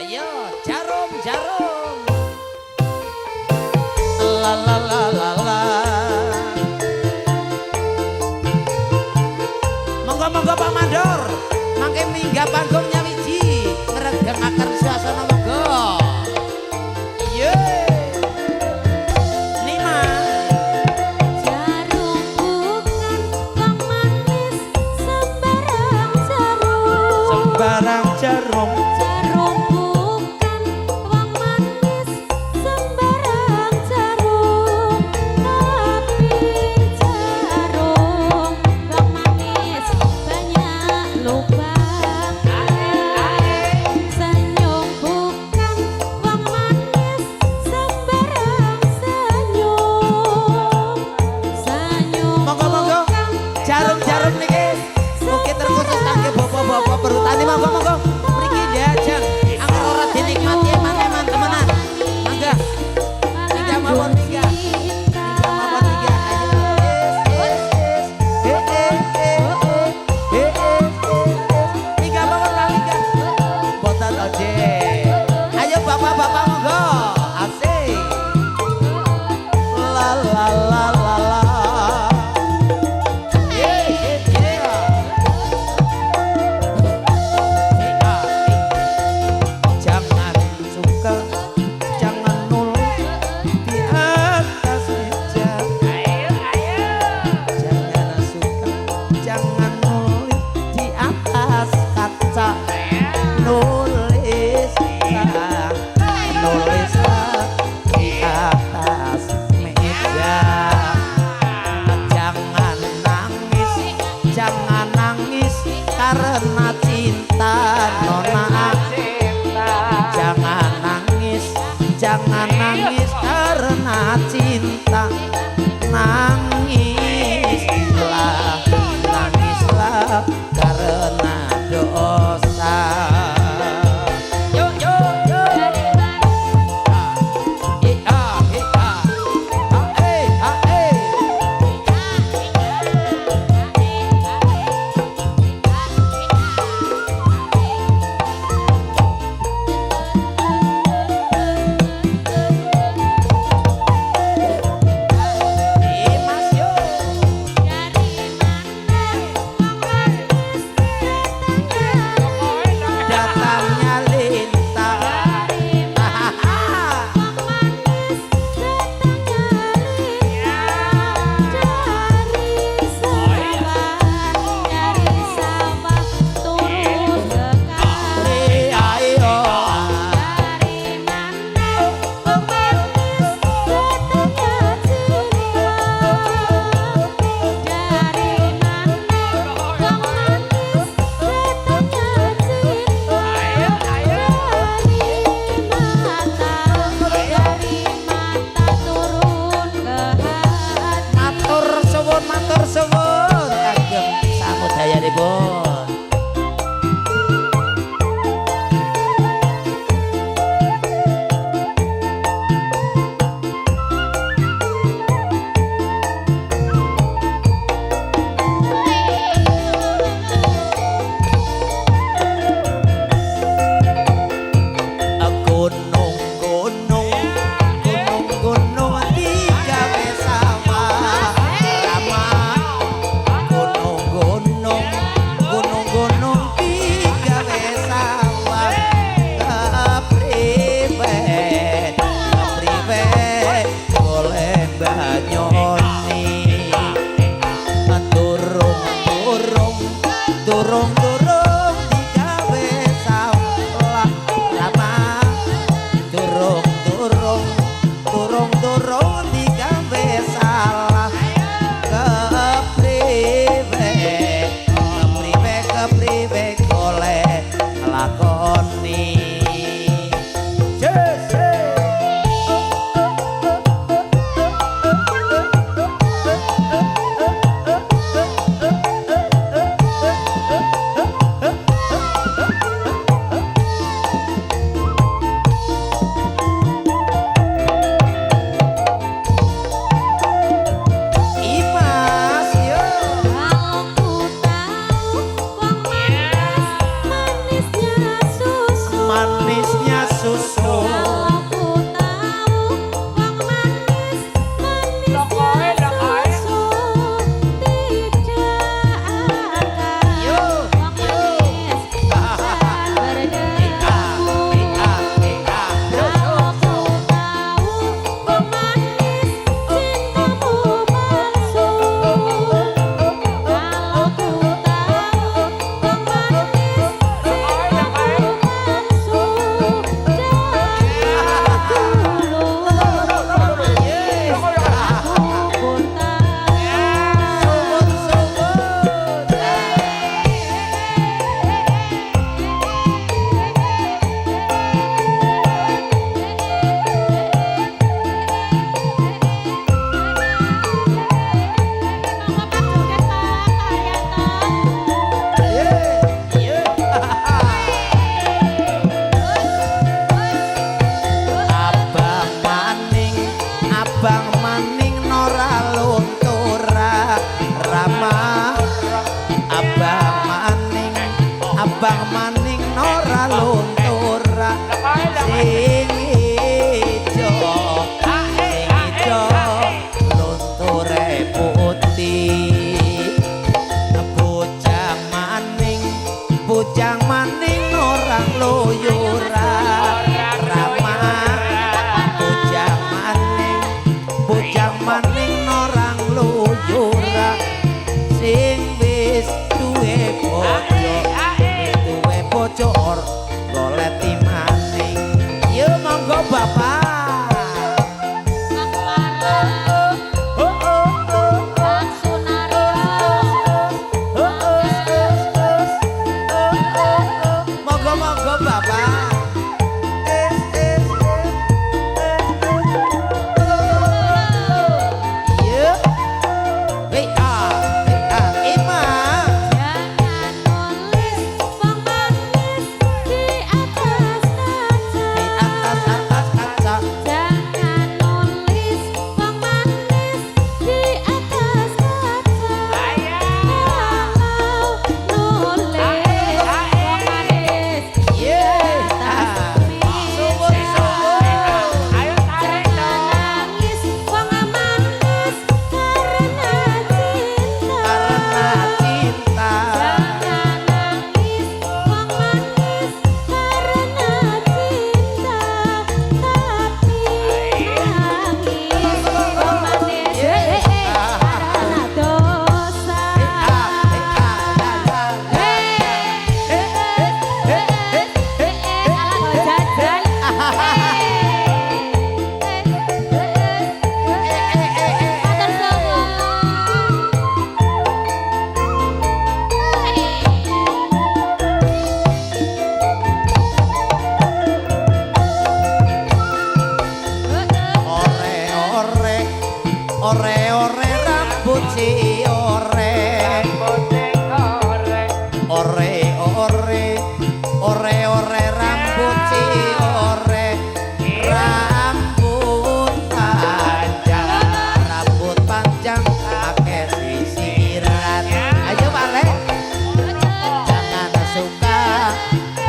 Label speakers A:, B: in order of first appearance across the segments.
A: Ayo jarum jarum. La la la la la. Monggo monggo Pak Mandor. Mangke minggah panggung nyawiji ngregengaken suasana monggo. Iya. Nima.
B: Jarum bukan pemanis sembarang jarum.
A: Sembarang jarum.
B: Jarum bukan wong manis sembarang jarum. Tapi jarum wong manis banyak lubang. Senyum bukan wong manis sembarang senyum. Senyum
A: Monggo-monggo.
B: bukan
A: Jarum-jarum niki mugi terkhusus kangge bapak-bapak perhutani monggo-monggo. Mriki ya kembang maning ora luntur sing ijo lunture putih bujang maning orang luyura rama bujang maning orang luyura sing wis duwe bojo golek maning yo monggo bapak monggo bapak yo Ima
B: Jangan nulis wong manis di atas
A: di
B: kaca.
A: atas kaca
B: Jangan nulis wong manis di atas kaca. Kalau nulis wong manis di atas meja. Jangan nangis wong manis karena cinta.
A: karena cinta
B: Jangan nangis wong manis karena cinta. Tapi nangis wong manis karena dosa. Ala jajan. Matur
A: ore rambut si ore rambut si ore rambut panjang pakai sisiran ayo Pak Le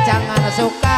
A: jangan suka